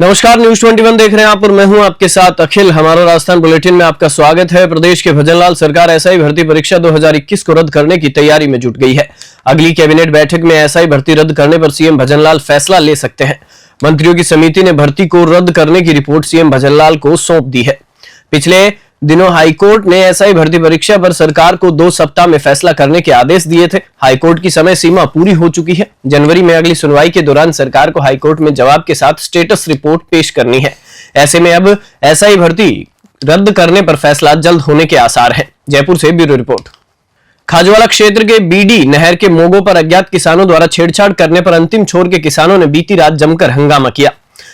नमस्कार, न्यूज 21 देख रहे हैं आप और मैं हूं आपके साथ अखिल। हमारा राजस्थान बुलेटिन में आपका स्वागत है। प्रदेश के भजनलाल सरकार एसआई भर्ती परीक्षा 2021 को रद्द करने की तैयारी में जुट गई है। अगली कैबिनेट बैठक में एसआई भर्ती रद्द करने पर सीएम भजनलाल फैसला ले सकते हैं। मंत्रियों की समिति ने भर्ती को रद्द करने की रिपोर्ट सीएम भजनलाल को सौंप दी है। पिछले दिनों हाईकोर्ट ने एसआई भर्ती परीक्षा पर सरकार को 2 सप्ताह में फैसला करने के आदेश दिए थे। हाईकोर्ट की समय सीमा पूरी हो चुकी है। जनवरी में अगली सुनवाई के दौरान सरकार को हाईकोर्ट में जवाब के साथ स्टेटस रिपोर्ट पेश करनी है। ऐसे में अब एसआई भर्ती रद्द करने पर फैसला जल्द होने के आसार हैं। जयपुर से ब्यूरो रिपोर्ट। खाजवाड़ा क्षेत्र के बीडी नहर के मोगों पर अज्ञात किसानों द्वारा छेड़छाड़ करने पर अंतिम छोर के किसानों ने बीती रात जमकर हंगामा किया।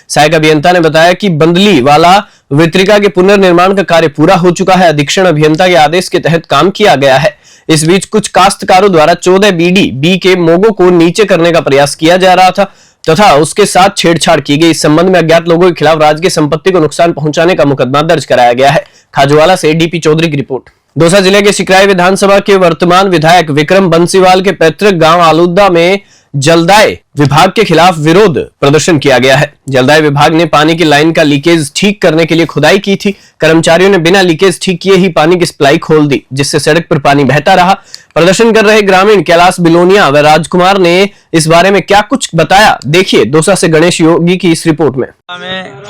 सहायक अभियंता ने बताया कि बंदली वाला वितरिका के पुनर्निर्माण का कार्य पूरा हो चुका है। अधीक्षण अभियंता के आदेश के तहत काम किया गया है। इस बीच कुछ काश्तकारों द्वारा 14 बीडी बी के मोगों को नीचे करने का प्रयास किया जा रहा था तथा उसके साथ छेड़छाड़ की गई। इस संबंध में अज्ञात लोगों के खिलाफ राज्य की संपत्ति को नुकसान पहुंचाने का मुकदमा दर्ज कराया गया है। खाजवाड़ा से डीपी चौधरी की रिपोर्ट। दौसा जिले के सिकराई विधानसभा के वर्तमान विधायक विक्रम बंसीवाल के पैतृक गांव आलूदा में जलदाय विभाग के खिलाफ विरोध प्रदर्शन किया गया है। जलदाय विभाग ने पानी की लाइन का लीकेज ठीक करने के लिए खुदाई की थी। कर्मचारियों ने बिना लीकेज ठीक किए ही पानी की सप्लाई खोल दी, जिससे सड़क पर पानी बहता रहा। प्रदर्शन कर रहे ग्रामीण कैलाश बिलोनिया व राजकुमार ने इस बारे में क्या कुछ बताया, देखिए दौसा से गणेश योगी की इस रिपोर्ट में।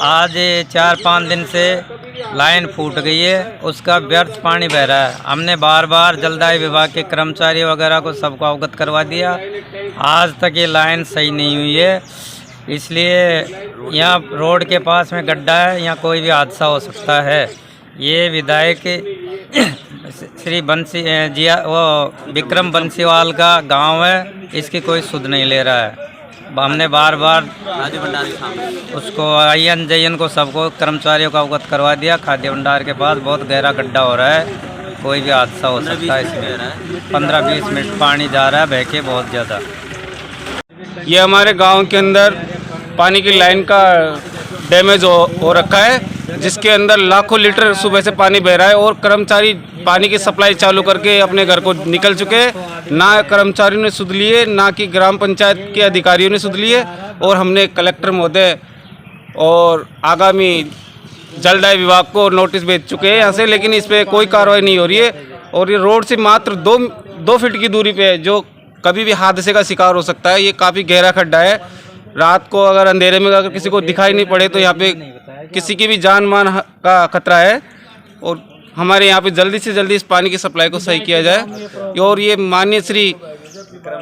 आज 4-5 दिन से लाइन फूट गई है, उसका व्यर्थ पानी बह रहा है। हमने बार बार जलदाय विभाग के कर्मचारी वगैरह को सबको अवगत करवा दिया। आज तक ये लाइन सही नहीं हुई है, इसलिए यहाँ रोड के पास में गड्ढा है, यहाँ कोई भी हादसा हो सकता है। ये विधायक श्री बंसी जिया वो विक्रम बंसीवाल का गांव है, इसकी कोई सुध नहीं ले रहा है। हमने बार बार उसको आईएन जयन को सबको कर्मचारियों को अवगत करवा दिया। खाद्य भंडार के पास बहुत गहरा गड्ढा हो रहा है, कोई भी हादसा हो सकता है। इसमें 15-20 मिनट पानी जा रहा है बह के बहुत ज़्यादा। ये हमारे गांव के अंदर पानी की लाइन का डैमेज हो रखा है, जिसके अंदर लाखों लीटर सुबह से पानी बह रहा है और कर्मचारी पानी की सप्लाई चालू करके अपने घर को निकल चुके हैं। ना कर्मचारियों ने सुध लिए, ना कि ग्राम पंचायत के अधिकारियों ने सुध लिए। और हमने कलेक्टर महोदय और आगामी जलदाय विभाग को नोटिस भेज चुके हैं यहाँ से, लेकिन इस पर कोई कार्रवाई नहीं हो रही है। और ये रोड से मात्र 2 फीट की दूरी पे है, जो कभी भी हादसे का शिकार हो सकता है। ये काफ़ी गहरा खड्डा है। रात को अगर अंधेरे में अगर किसी को दिखाई नहीं पड़े तो यहाँ पे किसी की भी जान मान का खतरा है। और हमारे यहाँ पे जल्दी से जल्दी इस पानी की सप्लाई को सही किया जाए। और ये माननीय श्री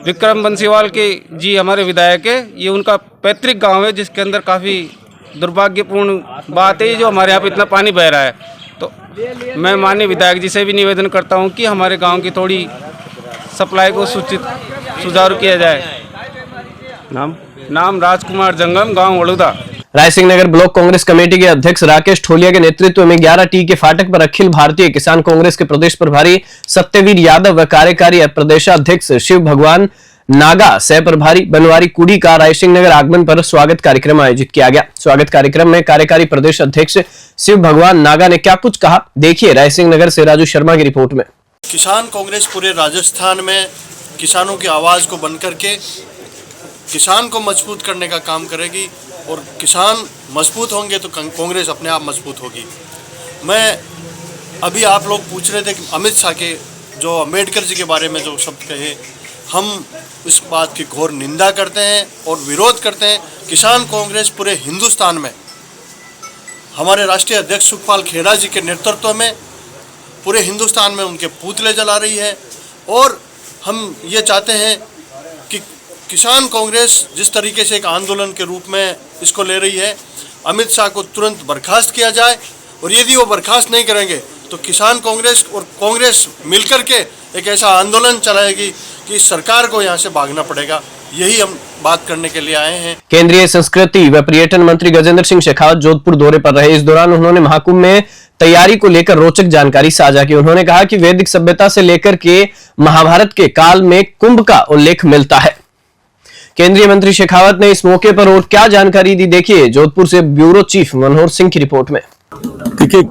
विक्रम बंसीवाल के जी हमारे विधायक है, ये उनका पैतृक गांव है, जिसके अंदर काफ़ी दुर्भाग्यपूर्ण बात है जो हमारे यहाँ पे इतना पानी बह रहा है। तो मैं माननीय विधायक जी से भी निवेदन करता हूँ कि हमारे गाँव की थोड़ी सप्लाई को सुचारू किया जाए। नाम राजकुमार जंगम, गांव वडोदरा। रायसिंह नगर ब्लॉक कांग्रेस कमेटी के अध्यक्ष राकेश ठोलिया के नेतृत्व में 11 टी के फाटक पर अखिल भारतीय किसान कांग्रेस के प्रदेश प्रभारी सत्यवीर यादव व कार्यकारी प्रदेशाध्यक्ष शिव भगवान नागा, सह प्रभारी बनवारी कुड़ी का रायसिंह नगर आगमन पर स्वागत कार्यक्रम आयोजित किया गया। स्वागत कार्यक्रम में कार्यकारी प्रदेश अध्यक्ष शिव भगवान नागा ने क्या कुछ कहा, देखिए रायसिंह नगर से राजू शर्मा की रिपोर्ट में। किसान कांग्रेस पूरे राजस्थान में किसानों की आवाज़ को बन करके किसान को मजबूत करने का काम करेगी। और किसान मजबूत होंगे तो कांग्रेस अपने आप मजबूत होगी। मैं अभी आप लोग पूछ रहे थे कि अमित शाह के जो अम्बेडकर जी के बारे में जो शब्द कहे, हम इस बात की घोर निंदा करते हैं और विरोध करते हैं। किसान कांग्रेस पूरे हिंदुस्तान में हमारे राष्ट्रीय अध्यक्ष सुखपाल खेड़ा जी के नेतृत्व में पूरे हिंदुस्तान में उनके पुतले जला रही है। और हम ये चाहते हैं कि किसान कांग्रेस जिस तरीके से एक आंदोलन के रूप में इसको ले रही है, अमित शाह को तुरंत बर्खास्त किया जाए। और यदि वो बर्खास्त नहीं करेंगे तो किसान कांग्रेस और कांग्रेस मिलकर के एक ऐसा आंदोलन चलाएगी कि सरकार को यहाँ से भागना पड़ेगा। यही हम बात करने के लिए आए हैं। केंद्रीय संस्कृति व पर्यटन मंत्री गजेंद्र सिंह शेखावत जोधपुर दौरे पर रहे। इस दौरान उन्होंने महाकुंभ में तैयारी को लेकर रोचक जानकारी साझा की। उन्होंने कहा कि वैदिक सभ्यता से लेकर के महाभारत के काल में कुंभ का उल्लेख मिलता है। केंद्रीय मंत्री शेखावत ने इस मौके पर और क्या जानकारी दी, देखिए जोधपुर से ब्यूरो चीफ मनोहर सिंह की रिपोर्ट में। देखिए,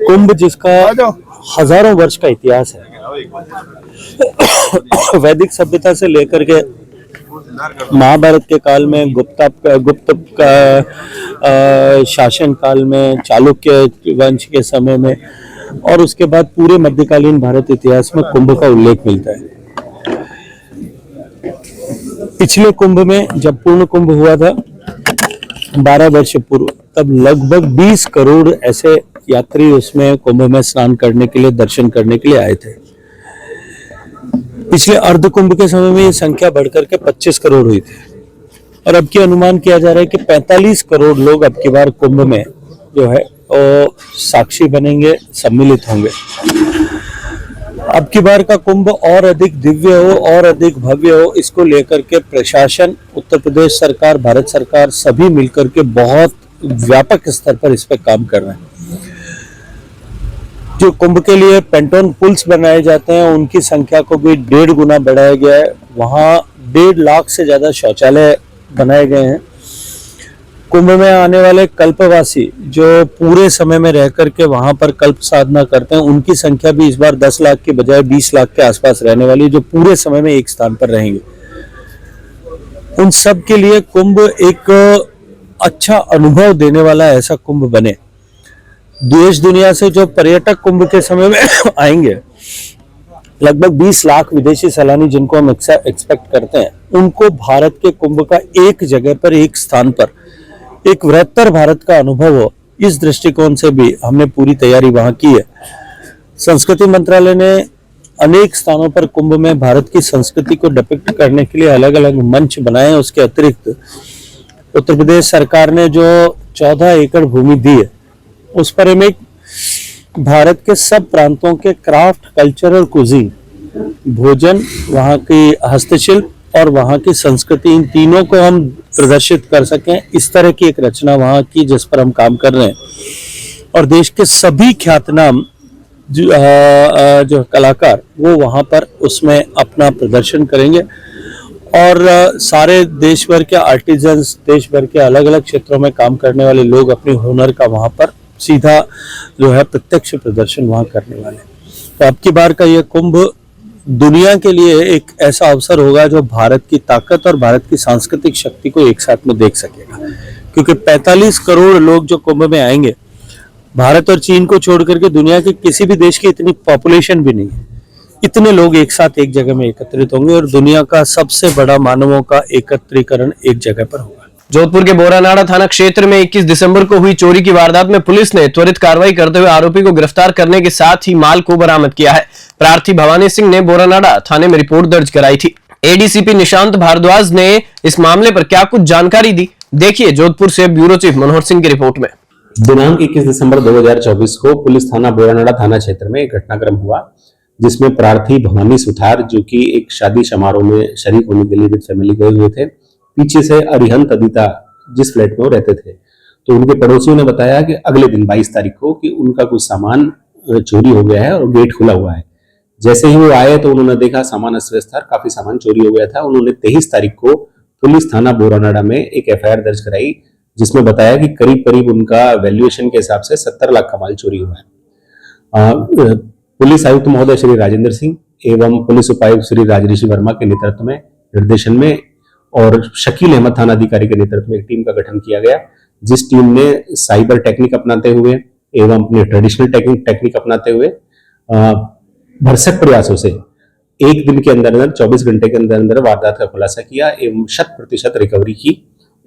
कुंभ जिसका हजारों वर्ष का इतिहास है, वैदिक सभ्यता से लेकर के महाभारत के काल में गुप्त शासन काल में, चालुक्य वंश के समय में, और उसके बाद पूरे मध्यकालीन भारत इतिहास में कुंभ का उल्लेख मिलता है। पिछले कुंभ में जब पूर्ण कुंभ हुआ था 12 वर्ष पूर्व, तब लगभग 20 करोड़ ऐसे यात्री उसमें कुंभ में स्नान करने के लिए, दर्शन करने के लिए आए थे। पिछले अर्ध कुंभ के समय में ये संख्या बढ़कर के 25 करोड़ हुई थी, और अब की अनुमान किया जा रहा है कि 45 करोड़ लोग अब की बार कुंभ में जो है वो साक्षी बनेंगे, सम्मिलित होंगे। अब की बार का कुंभ और अधिक दिव्य हो, और अधिक भव्य हो, इसको लेकर के प्रशासन, उत्तर प्रदेश सरकार, भारत सरकार सभी मिलकर के बहुत व्यापक स्तर पर इस पे काम कर रहे हैं। जो कुंभ के लिए पेंटोन पुल्स बनाए जाते हैं उनकी संख्या को भी 1.5 गुना बढ़ाया गया है। वहां 1.5 लाख से ज्यादा शौचालय बनाए गए हैं। कुंभ में आने वाले कल्पवासी जो पूरे समय में रह करके वहां पर कल्प साधना करते हैं, उनकी संख्या भी इस बार 10 लाख के बजाय 20 लाख के आसपास रहने वाली है, जो पूरे समय में एक स्थान पर रहेंगे। उन सब के लिए कुंभ एक अच्छा अनुभव देने वाला ऐसा कुंभ बने। देश दुनिया से जो पर्यटक कुंभ के समय में आएंगे, लगभग 20 लाख विदेशी सैलानी जिनको हम एक्सपेक्ट करते हैं, उनको भारत के कुंभ का एक जगह पर, एक स्थान पर एक वृहत्तर भारत का अनुभव हो, इस दृष्टिकोण से भी हमने पूरी तैयारी वहां की है। संस्कृति मंत्रालय ने अनेक स्थानों पर कुंभ में भारत की संस्कृति को डिपिक्ट करने के लिए अलग अलग मंच बनाए हैं। उसके अतिरिक्त उत्तर प्रदेश सरकार ने जो 14 एकड़ भूमि दी है, उस पर हम एक भारत के सब प्रांतों के क्राफ्ट, कल्चर और कुजीन, भोजन, वहाँ की हस्तशिल्प और वहाँ की संस्कृति, इन तीनों को हम प्रदर्शित कर सकें, इस तरह की एक रचना वहाँ की, जिस पर हम काम कर रहे हैं। और देश के सभी ख्यातनाम जो कलाकार वो वहाँ पर उसमें अपना प्रदर्शन करेंगे, और सारे देश भर के आर्टिजन्स, देश भर के अलग अलग क्षेत्रों में काम करने वाले लोग अपने हुनर का वहाँ पर सीधा जो है प्रत्यक्ष प्रदर्शन वहाँ करने वाले। तो अब की बार का ये कुंभ दुनिया के लिए एक ऐसा अवसर होगा जो भारत की ताकत और भारत की सांस्कृतिक शक्ति को एक साथ में देख सकेगा, क्योंकि 45 करोड़ लोग जो कुंभ में आएंगे, भारत और चीन को छोड़ करके दुनिया के किसी भी देश की इतनी पॉपुलेशन भी नहीं है। इतने लोग एक साथ एक जगह में एकत्रित होंगे और दुनिया का सबसे बड़ा मानवों का एकत्रीकरण एक जगह पर होगा। जोधपुर के बोरानाड़ा थाना क्षेत्र में 21 दिसंबर को हुई चोरी की वारदात में पुलिस ने त्वरित कार्रवाई करते हुए आरोपी को गिरफ्तार करने के साथ ही माल को बरामद किया है। प्रार्थी भवानी सिंह ने बोरानाड़ा थाने में रिपोर्ट दर्ज कराई थी। एडीसीपी निशांत भारद्वाज ने इस मामले पर क्या कुछ जानकारी दी, देखिए जोधपुर से ब्यूरो चीफ मनोहर सिंह की रिपोर्ट में। दिनांक 21 दिसंबर 2024 को पुलिस थाना बोरानाड़ा थाना क्षेत्र में एक घटनाक्रम हुआ, जिसमें प्रार्थी भवानी सुथार, जो कि एक शादी समारोह में शरीक होने के लिए विद फैमिली गए हुए थे, पीछे से अरिहंत अदिता जिस फ्लैट में वो रहते थे, तो उनके पड़ोसियों ने बताया कि अगले दिन 22 तारीख को कि उनका कुछ सामान चोरी हो गया है और गेट खुला हुआ है। जैसे ही वो आए तो उन्होंने देखा सामान अस्त व्यस्त था, काफी सामान चोरी हो गया था। उन्होंने 23 तारीख को पुलिस थाना बोरानाड़ा में एक FIR दर्ज कराई, जिसमें बताया कि करीब करीब उनका वैल्यूएशन के हिसाब से 70 लाख का माल चोरी हुआ है। पुलिस आयुक्त महोदय श्री राजेंद्र सिंह एवं पुलिस उपायुक्त श्री राजऋषि वर्मा के नेतृत्व में, निर्देशन में, और शकील अहमद थाना अधिकारी के नेतृत्व में एक टीम का गठन किया गया, जिस टीम ने साइबर टेक्निक अपनाते हुए एवं अपने ट्रेडिशनल टेक्निक अपनाते हुए भरसक प्रयासों से एक दिन के अंदर 24 घंटे के अंदर वारदात का खुलासा किया एवं 100% रिकवरी की,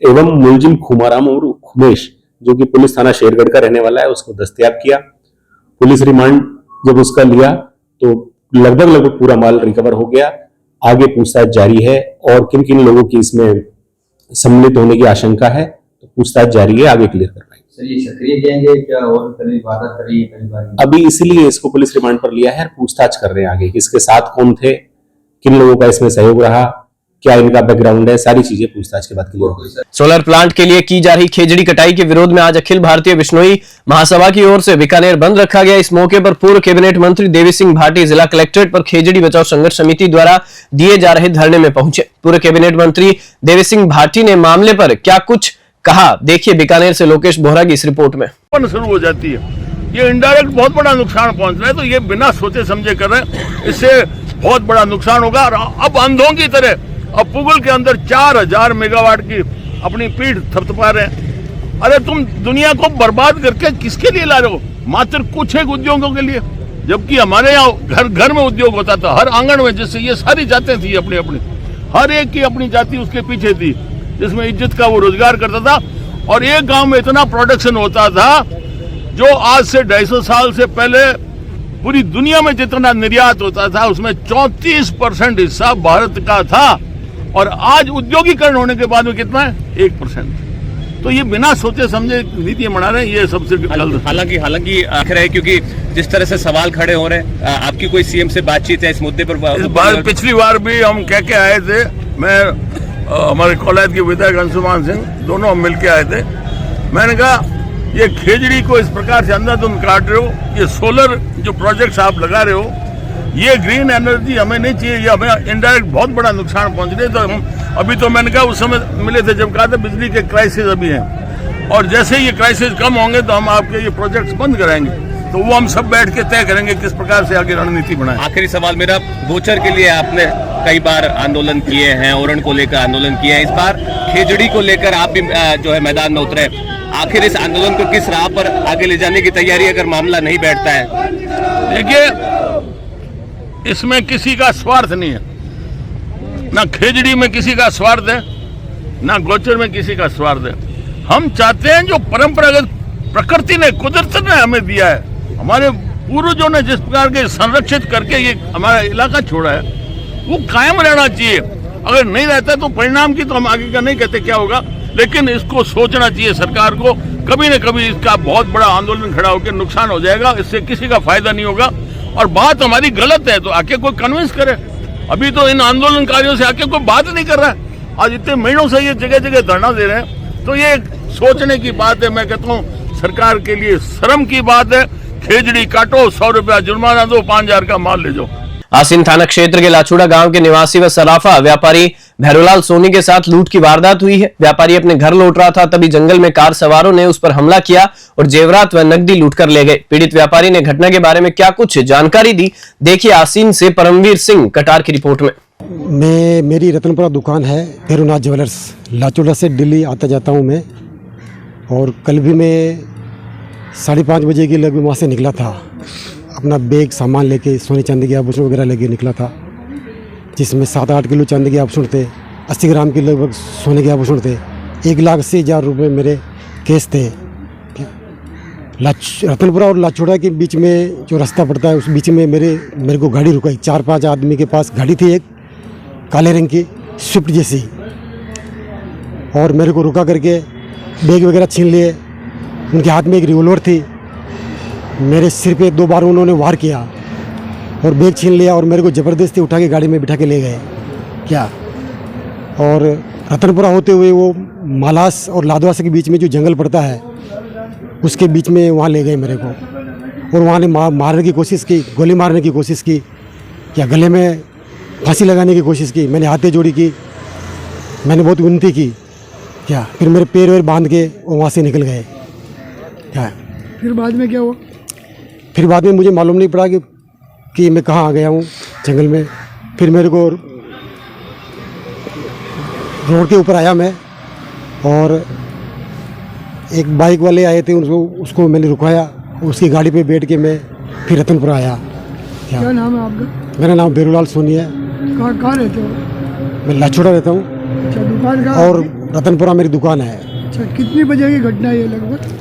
एवं मुलजिम खुमाराम और खुमेश, जो कि पुलिस थाना शेरगढ़ का रहने वाला है, उसको दस्तयाब किया। पुलिस रिमांड जब उसका लिया तो लगभग पूरा माल रिकवर हो गया। आगे पूछताछ जारी है और किन किन लोगों की इसमें सम्मिलित होने की आशंका है, तो पूछताछ जारी है, आगे क्लियर कर पाएंगे। सर, ये सक्रिय गैंग है क्या और कभी वारदात कर रही है? अभी इसीलिए इसको पुलिस रिमांड पर लिया है और पूछताछ कर रहे हैं आगे, किसके साथ कौन थे, किन लोगों का इसमें सहयोग रहा, क्या इनका बैकग्राउंड है, सारी चीजें पूछताछ के बाद क्लियर होगी। सोलर प्लांट के लिए की जा रही खेजड़ी कटाई के विरोध में आज अखिल भारतीय बिश्नोई महासभा की ओर से बीकानेर बंद रखा गया। इस मौके पर पूर्व कैबिनेट मंत्री देवी सिंह भाटी जिला कलेक्ट्रेट पर खेजड़ी बचाओ संघर्ष समिति द्वारा दिए जा रहे धरने में पहुंचे। पूर्व कैबिनेट मंत्री देवी सिंह भाटी ने मामले पर क्या कुछ कहा, देखिए बीकानेर से लोकेश बोहरा की इस रिपोर्ट में। शुरू हो जाती है, ये इनडायरेक्ट बहुत बड़ा नुकसान पहुंच रहा है, तो ये बिना सोचे समझे कर रहे हैं, इससे बहुत बड़ा नुकसान होगा। और अब अंधों की तरह अब पुगल के अंदर 4000 मेगावाट की अपनी पीठ थपथपा रहे हैं। अरे तुम दुनिया को बर्बाद करके किसके लिए ला रहे हो? मात्र कुछ एक उद्योगों के लिए, जबकि हमारे यहाँ घर घर में उद्योग होता था, हर आंगन में। जैसे ये सारी जातें थी अपनी अपनी, हर एक की अपनी जाति उसके पीछे थी, जिसमें इज्जत का वो रोजगार करता था। और एक गांव में इतना प्रोडक्शन होता था जो आज से 250 साल से पहले पूरी दुनिया में जितना निर्यात होता था उसमें 34% हिस्सा भारत का था। और आज उद्योगीकरण होने के बाद में कितना है? 1%। तो ये बिना सोचे समझे नीतियां बना रहे हैं, ये सबसे गलत। हालांकि आखिर है, क्योंकि जिस तरह से सवाल खड़े हो रहे हैं, आपकी कोई सीएम से बातचीत है इस मुद्दे पर? इस बार पिछली बार भी हम कह के आए थे, मैं हमारे कौलायत के विधायक अंशुमान सिंह दोनों हम मिल के आए थे। मैंने कहा ये खेजड़ी को इस प्रकार से अंदर तुम काट रहे हो, ये सोलर जो प्रोजेक्ट्स आप लगा रहे हो, ये ग्रीन एनर्जी हमें नहीं चाहिए, ये हमें इनडायरेक्ट बहुत बड़ा नुकसान पहुंच रही है। तो हम अभी तो मैंने कहा उस समय मिले थे जब कहा था बिजली के क्राइसिस अभी हैं, और जैसे ही ये क्राइसिस कम होंगे तो हम आपके ये प्रोजेक्ट्स बंद कराएंगे। तो वो हम सब बैठ के तय करेंगे किस प्रकार से आगे रणनीति बनाए। आखिरी सवाल मेरा, गोचर के लिए आपने कई बार आंदोलन किए हैं, ओरण को लेकर आंदोलन किए हैं, इस बार खेजड़ी को लेकर आप भी जो है मैदान में उतरे। आखिर इस आंदोलन को किस राह पर आगे ले जाने की तैयारी अगर मामला नहीं बैठता है? देखिए, इसमें किसी का स्वार्थ नहीं है, ना खेजड़ी में किसी का स्वार्थ है, ना गोचर में किसी का स्वार्थ है। हम चाहते हैं जो परंपरागत प्रकृति ने, कुदरत ने हमें दिया है, हमारे पूर्वजों ने जिस प्रकार के संरक्षित करके ये हमारा इलाका छोड़ा है, वो कायम रहना चाहिए। अगर नहीं रहता तो परिणाम की तो हम आगे का नहीं कहते क्या होगा, लेकिन इसको सोचना चाहिए सरकार को। कभी न कभी इसका बहुत बड़ा आंदोलन खड़ा होकर नुकसान हो जाएगा, इससे किसी का फायदा नहीं होगा। और बात हमारी गलत है तो आके कोई कन्विंस करे। अभी तो इन आंदोलनकारियों से आके कोई बात नहीं कर रहा है। आज इतने महीनों से ये जगह जगह धरना दे रहे हैं, तो ये सोचने की बात है। मैं कहता हूँ सरकार के लिए शर्म की बात है। खेजड़ी काटो, 100 रुपया जुर्माना दो, 5000 का माल ले जाओ। आसीन थाना क्षेत्र के लाचुड़ा गांव के निवासी व सराफा व्यापारी भैरोलाल सोनी के साथ लूट की वारदात हुई है। व्यापारी अपने घर लौट रहा था, तभी जंगल में कार सवारों ने उस पर हमला किया और जेवरात व नकदी लूटकर ले गए। पीड़ित व्यापारी ने घटना के बारे में क्या कुछ जानकारी दी, देखिए आसीन से परमवीर सिंह कटार की रिपोर्ट में। मेरी रतनपुरा दुकान है, भैरोनाथ ज्वेलर्स। लाचुड़ा से दिल्ली आता जाता हूँ मैं, और कल भी मैं 5:30 बजे के लगभग वहाँ से निकला था। अपना बैग सामान लेके, सोने चांदी के आभूषण वगैरह लेके निकला था, जिसमें 7-8 किलो चांदी के आभूषण थे, 80 ग्राम के लगभग सोने के आभूषण थे, 1,80,000 रुपये मेरे केस थे। रतनपुरा और लाचुड़ा के बीच में जो रास्ता पड़ता है, उस बीच में मेरे को गाड़ी रुकाई। 4-5 आदमी के पास गाड़ी थी, एक काले रंग की स्विफ्ट जैसी, और मेरे को रुका करके बैग वगैरह छीन लिए। उनके हाथ में एक रिवॉल्वर थी, मेरे सिर पे 2 बार उन्होंने वार किया और बैग छीन लिया, और मेरे को ज़बरदस्ती उठा के गाड़ी में बिठा के ले गए क्या। और रतनपुरा होते हुए वो मालास और लादवास के बीच में जो जंगल पड़ता है, उसके बीच में वहाँ ले गए मेरे को, और वहाँ ने मारने की कोशिश की, गोली मारने की कोशिश की, क्या गले में फांसी लगाने की कोशिश की। मैंने हाथें जोड़ी की, मैंने बहुत विनती की क्या, फिर मेरे पैर वैर बांध के वो वहाँ से निकल गए क्या। फिर बाद में क्या हुआ? फिर बाद में मुझे मालूम नहीं पड़ा कि मैं कहाँ आ गया हूँ जंगल में। फिर मेरे को रोड के ऊपर आया मैं, और एक बाइक वाले आए थे, उसको मैंने रुकाया, उसकी गाड़ी पे बैठ के मैं फिर रतनपुरा आया। क्या नाम है आपका? मेरा नाम भैरोलाल सोनी है। कहाँ रहते हो? मैं लाचुड़ा रहता हूँ। अच्छा, दुकान कहाँ? और रतनपुरा मेरी दुकान है। अच्छा, कितनी बजे की घटना है ये लगभग?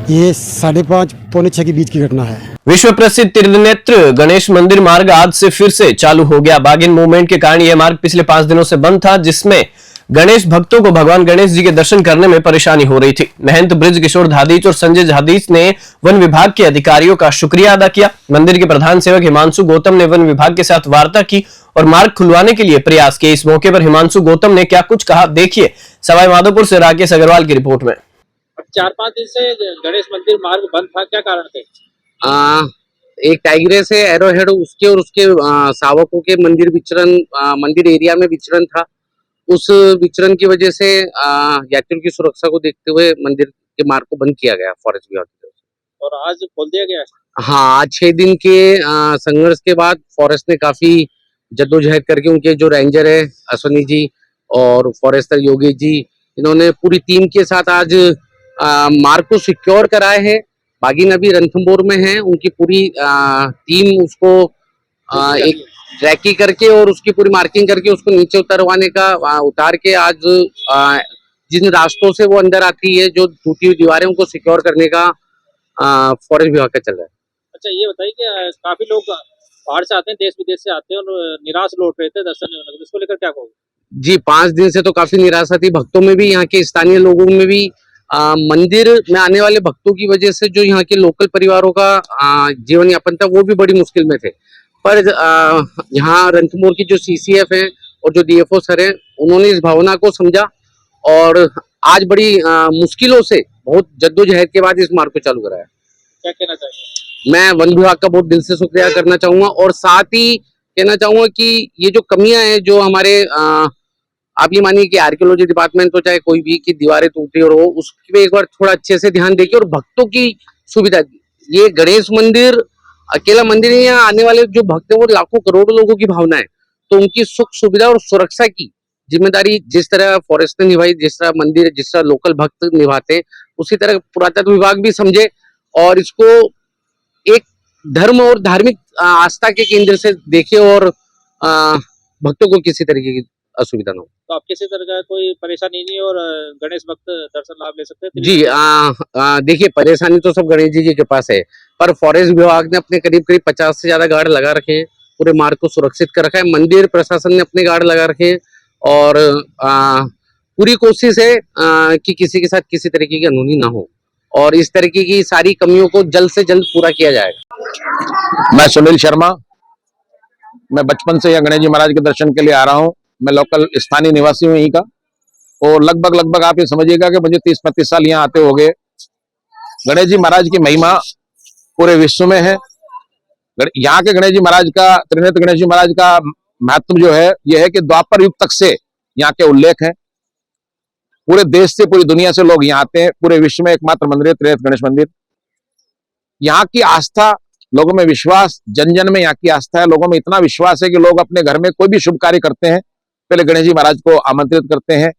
ये 5:30 पौने 6 के बीच की घटना है। विश्व प्रसिद्ध त्रिनेत्र गणेश मंदिर मार्ग आज से फिर से चालू हो गया। बागिन मूवमेंट के कारण यह मार्ग पिछले 5 दिनों से बंद था, जिसमें गणेश भक्तों को भगवान गणेश जी के दर्शन करने में परेशानी हो रही थी। महंत ब्रिज किशोर धादीच और संजय धादीच ने वन विभाग के अधिकारियों का शुक्रिया अदा किया। मंदिर के प्रधान सेवक हिमांशु गौतम ने वन विभाग के साथ वार्ता की और मार्ग खुलवाने के लिए प्रयास किए। इस मौके पर हिमांशु गौतम ने क्या कुछ कहा, देखिए सवाई माधोपुर से राकेश अग्रवाल की रिपोर्ट में। 4-5 दिन से गणेश मंदिर मार्ग बंद था, क्या कारण थे? एक टाइग्रेस है एरोहेड, उसके और उसके शावकों के मंदिर एरिया में विचरण था। उस विचरण की वजह से यात्रियों की सुरक्षा को देखते हुए मंदिर के मार्ग को बंद किया गया फॉरेस्ट विभाग की तरफ से। और आज खोल दिया गया? हाँ, आज 6 दिन के संघर्ष के बाद फॉरेस्ट ने काफी जद्दोजहद करके उनके जो रेंजर है अश्वनी जी और फॉरेस्टर योगेश जी, इन्होंने पूरी टीम के साथ आज मार्ग को सिक्योर कराए हैं। बागी नबी रणथंभौर में है, उनकी पूरी टीम उसको एक ट्रैकी करके और उसकी पूरी मार्किंग करके उसको नीचे उतार के आज जिन रास्तों से वो अंदर आती है, जो टूटी हुई दीवारें, उनको सिक्योर करने का फॉरेस्ट विभाग का चल रहा है। अच्छा, ये बताइए कि काफी लोग बाहर से आते हैं, देश विदेश से आते हैं और निराश लौट रहे थे दर्शन नहीं होने के, इसको लेकर क्या कहोगे? जी, 5 दिन से तो काफी निराशा थी भक्तों में भी, यहाँ के स्थानीय लोगों में भी। मंदिर में आने वाले भक्तों की वजह से जो यहाँ के लोकल परिवारों का जीवन यापन था वो भी बड़ी मुश्किल में थे। पर यहाँ रणथंभौर की जो CCF है और जो DFO सर हैं, उन्होंने इस भावना को समझा और आज बड़ी मुश्किलों से बहुत जद्दोजहद के बाद इस मार्ग को चालू कराया। क्या कहना चाहिए? मैं वन विभाग का बहुत दिल से शुक्रिया करना चाहूंगा और साथ ही कहना चाहूंगा कि ये जो कमियां हैं जो हमारे आप ये मानिए कि आर्कियोलॉजी डिपार्टमेंट तो चाहे कोई भी की दीवारें टूटी और हो, उसकी पे एक बार थोड़ा अच्छे से ध्यान देके और भक्तों की सुविधा, ये गणेश मंदिर अकेला मंदिर है, यहाँ आने वाले जो भक्त हैं वो लाखों करोड़ों लोगों की भावना है, तो उनकी सुख सुविधा और सुरक्षा की जिम्मेदारी जिस तरह फॉरेस्ट ने निभाई, जिस तरह मंदिर, जिस तरह लोकल भक्त निभाते हैं, उसी तरह पुरातत्व विभाग भी समझे और इसको एक धर्म और धार्मिक आस्था के केंद्र से देखे और भक्तों को किसी तरीके की असुविधा न हो। तो आप किसी तरह का कोई परेशानी नहीं और गणेश भक्त दर्शन लाभ ले सकते हैं? जी, देखिए परेशानी तो सब गणेश जी के पास है, पर फॉरेस्ट विभाग ने अपने करीब 50 से ज्यादा गार्ड लगा रखे हैं, पूरे मार्ग को सुरक्षित कर रखा है। मंदिर प्रशासन ने अपने गार्ड लगा रखे हैं और पूरी कोशिश है कि किसी के साथ किसी तरीके की अनहोनी ना हो और इस तरीके की सारी कमियों को जल्द से जल्द पूरा किया जाएगा। मैं सुनील शर्मा, मैं बचपन से यहाँ गणेश जी महाराज के दर्शन के लिए आ रहा हूँ। मैं लोकल स्थानीय निवासी हूँ यहीं का और लगभग आप ये समझिएगा कि मुझे 30-35 साल यहाँ आते हो गए। गणेश जी महाराज की महिमा पूरे विश्व में है। यहाँ के गणेश जी महाराज का, त्रिनेत्र गणेश जी महाराज का महत्व जो है यह है कि द्वापर युग तक से यहाँ के उल्लेख है। पूरे देश से, पूरी दुनिया से लोग यहाँ आते हैं। पूरे विश्व में एकमात्र मंदिर है त्रिनेत्र गणेश मंदिर। यहाँ की आस्था, लोगों में विश्वास, जन जन में यहाँ की आस्था है। लोगों में इतना विश्वास है कि लोग अपने घर में कोई भी शुभ कार्य करते हैं, पहले गणेश जी महाराज को आमंत्रित करते हैं।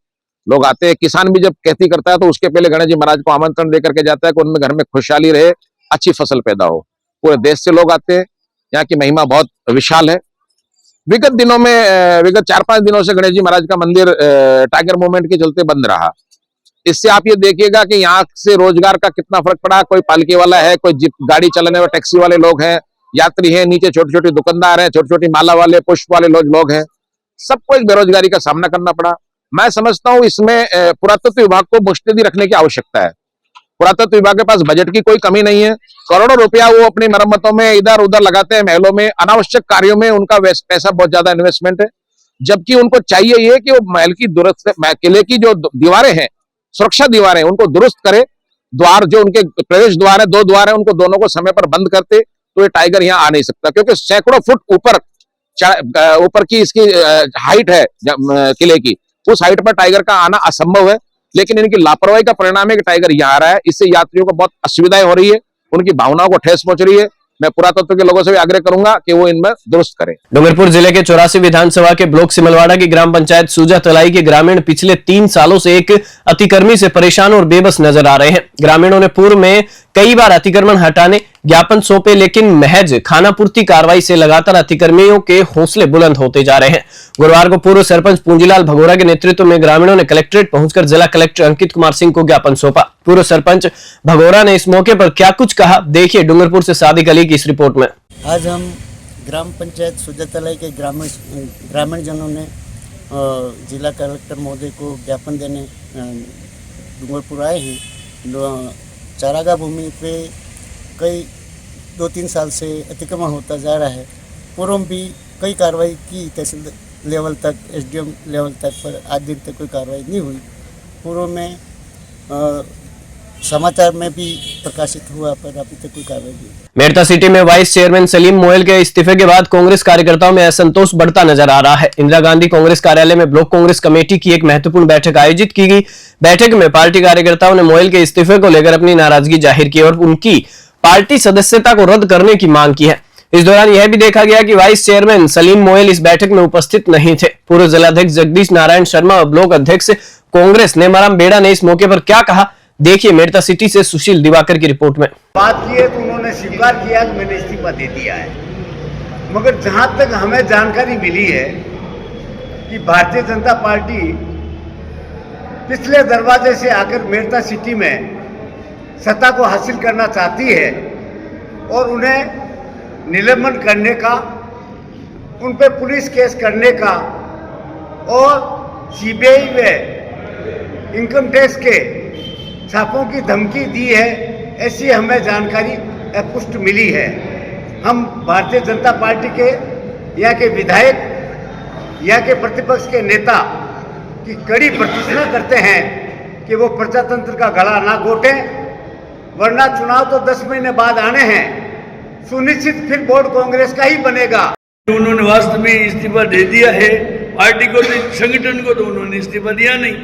लोग आते हैं, किसान भी जब खेती करता है तो उसके पहले गणेश जी महाराज को आमंत्रण दे करके जाता है कि उनमें घर में खुशहाली रहे, अच्छी फसल पैदा हो। पूरे देश से लोग आते हैं। यहाँ की महिमा बहुत विशाल है। विगत 4-5 दिनों से गणेश जी महाराज का मंदिर टाइगर मूवमेंट के चलते बंद रहा। इससे आप ये देखिएगा कि यहाँ से रोजगार का कितना फर्क पड़ा। कोई पालकी वाला है, कोई जीप गाड़ी चलाने वाले टैक्सी वाले लोग हैं, यात्री हैं, नीचे छोटी छोटी दुकानदार हैं, छोटी छोटी माला वाले, पुष्प वाले लोग हैं, सबको एक बेरोजगारी का सामना करना पड़ा। मैं समझता हूँ इसमें पुरातत्व विभाग को मुस्तैदी रखने की आवश्यकता है। पुरातत्व विभाग के पास बजट की कोई कमी नहीं है। करोड़ों रुपया वो अपनी मरम्मतों में इधर उधर लगाते हैं, महलों में, अनावश्यक कार्यों में उनका पैसा बहुत ज्यादा इन्वेस्टमेंट है। जबकि उनको चाहिए ये कि वो महल की दुरुस्त, किले की जो दीवारें हैं, सुरक्षा दीवारें, उनको दुरुस्त करे। द्वार जो उनके प्रवेश द्वार है, 2 द्वार है, उनको दोनों को समय पर बंद करते तो ये टाइगर यहाँ आ नहीं सकता, क्योंकि सैकड़ों फुट ऊपर की इसकी हाइट है किले की। उस हाइट पर टाइगर का आना असंभव है, लेकिन इनकी लापरवाही का परिणाम है कि टाइगर यहाँ आ रहा है। इससे यात्रियों को बहुत असुविधाएं हो रही है, उनकी भावनाओं को ठेस पहुंच रही है। मैं पुरातत्व के लोगों से भी आग्रह करूंगा कि वो इनमें दुरुस्त करें। डूंगरपुर जिले के 84 विधानसभा के ब्लॉक सिमलवाड़ा की ग्राम पंचायत सूजा तलाई के ग्रामीण पिछले 3 सालों से एक अतिक्रमी से परेशान और बेबस नजर आ रहे हैं। ग्रामीणों ने पूर्व में कई बार अतिक्रमण हटाने ज्ञापन सौंपे, लेकिन महज खानापूर्ति कार्रवाई से लगातार अतिक्रमियों के हौसले बुलंद होते जा रहे हैं। गुरुवार को पूर्व सरपंच पूंजीलाल भगोरा के नेतृत्व में ग्रामीणों ने कलेक्ट्रेट पहुंचकर जिला कलेक्टर अंकित कुमार सिंह को ज्ञापन सौंपा। पूर्व सरपंच भगोरा ने इस मौके पर क्या कुछ कहा, देखिए डूंगरपुर से सादिक अली की इस रिपोर्ट में। आज हम ग्राम पंचायत सूजा तलाई के ग्रामीण जनों ने जिला कलेक्टर महोदय को ज्ञापन देने डूंगरपुर आए हैं। चारागाह भूमि पे कई 2-3 साल से अतिक्रमण होता जा रहा है। पूर्व में भी कई कार्रवाई की, तहसील लेवल तक, SDM लेवल तक, पर आज दिन तक कोई कार्रवाई नहीं हुई। पूर्व में समाचार में भी प्रकाशित हुआ, पर अभी तक कोई कार्रवाई नहीं। मेड़ता सिटी में वाइस चेयरमैन सलीम मोयल के इस्तीफे के बाद कांग्रेस कार्यकर्ताओं में असंतोष बढ़ता नजर आ रहा है। इंदिरा गांधी कांग्रेस कार्यालय में ब्लॉक कांग्रेस कमेटी की एक महत्वपूर्ण बैठक आयोजित की गई। बैठक में पार्टी कार्यकर्ताओं ने मोयल के इस्तीफे को लेकर अपनी नाराजगी जाहिर की और उनकी पार्टी सदस्यता को रद्द करने की मांग की है। इस दौरान यह भी देखा गया कि वाइस चेयरमैन सलीम मोयल इस बैठक में उपस्थित नहीं थे। पूर्व जिलाध्यक्ष जगदीश नारायण शर्मा और ब्लॉक अध्यक्ष कांग्रेस नेमाराम बेड़ा ने इस मौके पर क्या कहा, देखिए मेड़ता सिटी से सुशील दिवाकर की रिपोर्ट में। बात की है तो उन्होंने स्वीकार किया कि मैंने इस्तीफा दे दिया है, मगर जहां तक हमें जानकारी मिली है कि भारतीय जनता पार्टी पिछले दरवाजे से आकर मेड़ता सिटी में सत्ता को हासिल करना चाहती है और उन्हें निलंबन करने का, उन पर पुलिस केस करने का और सीबीआई में इनकम टैक्स के छापों की धमकी दी है, ऐसी हमें जानकारी पुष्ट मिली है। हम भारतीय जनता पार्टी के यहाँ के विधायक, यहाँ के प्रतिपक्ष के नेता की कड़ी प्रार्थना करते हैं कि वो प्रजातंत्र का गला ना घोटें, वरना चुनाव तो 10 महीने बाद आने हैं, सुनिश्चित फिर बोर्ड कांग्रेस का ही बनेगा। उन्होंने वास्तव में इस्तीफा दे दिया है, पार्टी को तो, संगठन को तो उन्होंने इस्तीफा दिया नहीं।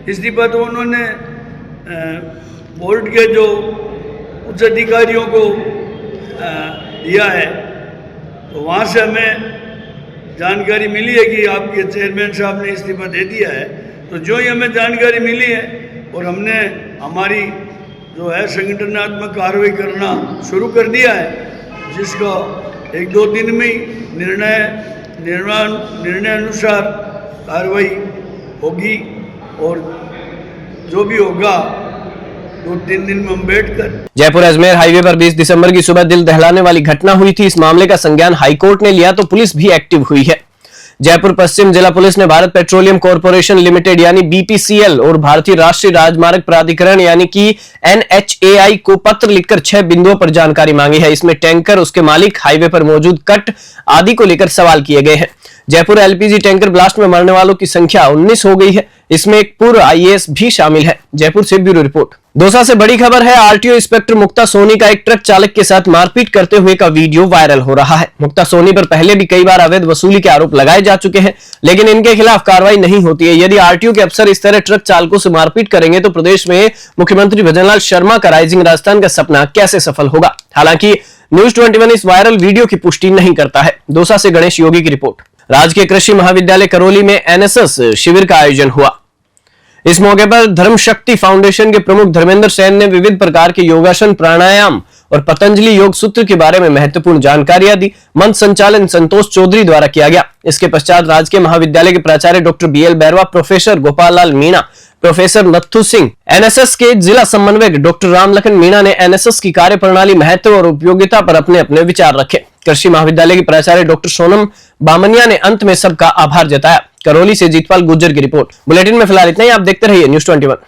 इस्तीफा तो उन्होंने बोर्ड के जो उच्च अधिकारियों को दिया है, तो वहाँ से हमें जानकारी मिली है कि आपके चेयरमैन साहब ने इस्तीफा दे दिया है। तो जो ही हमें जानकारी मिली है और हमने हमारी जो है संगठनात्मक कार्रवाई करना शुरू कर दिया है, जिसका 1-2 दिन में ही निर्णय अनुसार कार्रवाई होगी और जो भी होगा 2-3 दिन में हम बैठकर। जयपुर अजमेर हाईवे पर 20 दिसंबर की सुबह दिल दहलाने वाली घटना हुई थी। इस मामले का संज्ञान हाईकोर्ट ने लिया तो पुलिस भी एक्टिव हुई है। जयपुर पश्चिम जिला पुलिस ने भारत पेट्रोलियम कॉर्पोरेशन लिमिटेड यानी बीपीसीएल और भारतीय राष्ट्रीय राजमार्ग प्राधिकरण यानी कि एनएचएआई को पत्र लिखकर 6 बिंदुओं पर जानकारी मांगी है। इसमें टैंकर, उसके मालिक, हाईवे पर मौजूद कट आदि को लेकर सवाल किए गए हैं। जयपुर एलपीजी टैंकर ब्लास्ट में मरने वालों की संख्या 19 हो गई है। इसमें एक पूर्व आईएएस भी शामिल है। जयपुर से ब्यूरो रिपोर्ट। दौसा से बड़ी खबर है। आरटीओ इंस्पेक्टर मुक्ता सोनी का एक ट्रक चालक के साथ मारपीट करते हुए का वीडियो वायरल हो रहा है। मुक्ता सोनी पर पहले भी कई बार अवैध वसूली के आरोप लगाए जा चुके हैं, लेकिन इनके खिलाफ कार्रवाई नहीं होती है। यदि आरटीओ के अफसर इस तरह ट्रक चालकों से मारपीट करेंगे तो प्रदेश में मुख्यमंत्री भजनलाल शर्मा का राइजिंग राजस्थान का सपना कैसे सफल होगा। हालांकि न्यूज 21 इस वायरल वीडियो की पुष्टि नहीं करता है। दौसा से गणेश योगी की रिपोर्ट। राजकीय कृषि महाविद्यालय करौली में एनएसएस शिविर का आयोजन हुआ। इस मौके पर धर्म शक्ति फाउंडेशन के प्रमुख धर्मेंद्र सेन ने विविध प्रकार के योगासन, प्राणायाम और पतंजलि योग सूत्र के बारे में महत्वपूर्ण जानकारियां दी। मंच संचालन संतोष चौधरी द्वारा किया गया। इसके पश्चात राजकीय महाविद्यालय के प्राचार्य doctor B L Bairwa, professor Gopal Lal Meena, professor Nathu Singh, NSS के जिला समन्वयक डॉक्टर रामलखन मीणा ने एनएसएस की कार्यप्रणाली, महत्व और उपयोगिता पर अपने अपने विचार रखे। कृषि महाविद्यालय के प्राचार्य डॉक्टर सोनम बामनिया ने अंत में सबका आभार जताया। करौली से जीतपाल गुज्जर की रिपोर्ट। बुलेटिन में फिलहाल इतना ही। आप देखते रहिए न्यूज 21।